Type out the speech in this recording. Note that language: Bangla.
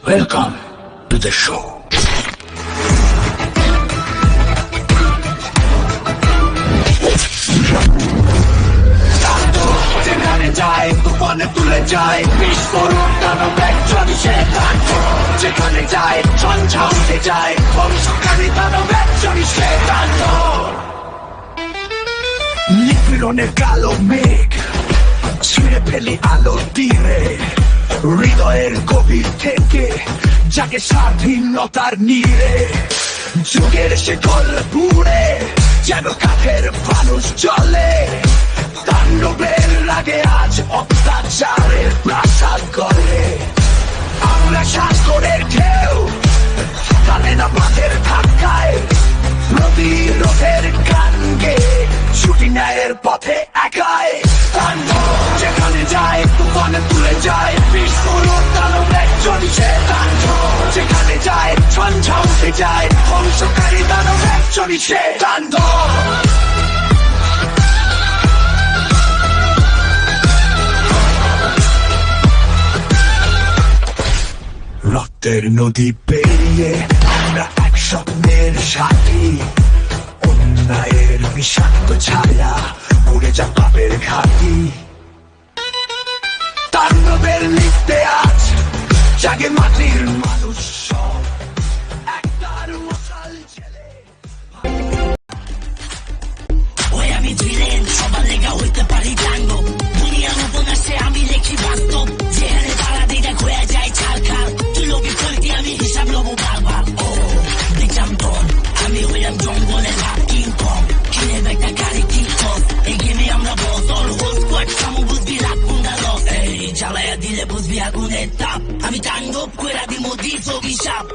Welcome to the show. যেখানে যায় তুফানে তুলে যায় বিস্ফোরণ দানব একজনই সে কাণ্ড যেখানে যায় ঝঞ্ঝা উঠে যায় ধ্বংসকারী দানব একজনই সে কাণ্ড নিপীড়নের কালো মেঘ ছিঁড়ে ফেলি আলো তীরে হৃদয়ের গভীর থেকে যাকে স্বাধীনতার নীড়ে যুগের সে গল পুড়ে যেন কাঠের মানুষ চলে তাণ্ডবের লাগে আজ অত্যাচারের প্রাসাদ করে আমরা সাগরের ঢেউ কালে না বাঁধের ধাক্কায় প্রতিরোধের গান গেয়ে ছুটি ন্যায়ের পথে একাই তাণ্ডব যেখানে যায় তুফানে তুলে যায় বিস্ফোরণ দানব একজনই সে তাণ্ডব যেখানে যায় ঝঞ্ঝা উঠে যায় ধ্বংসকারী দানব একজনই সে তাণ্ডব রক্তের নদী পেরিয়ে আমরা এক স্বপ্নের সাথী অন্যায়ের বিষাক্ত ছায়া উড়ে যা পাপের ঘাটি তাণ্ডবের লিখতে আজ জাগে মাটির মানুষ সব একটার মশাল ছেলে ওই আমি ছিলেন সবার লেগা হইতে পারি তাণ্ডব দুনিয়ার উপন্যাসে আমি লেখি বাস্তব যেখানে তারা দিদা হয়ে যায় ছাড়খার তুই লোকে করতি আমি হিসাব লব বারবার ও দেখলাম তোর আমি হইলাম জঙ্গলের হাত কিং কং কিনে একটা গাড়ি কিং কং এই গেমে আমরা বদল হোল স্কোয়াড সামু বুঝবি রাত কুন্ডা লস এই জ্বালায়া দিলে বুঝবি আগুনের তাপ আমি তাণ্ডব কইরা দিমো দিস অভিশাপ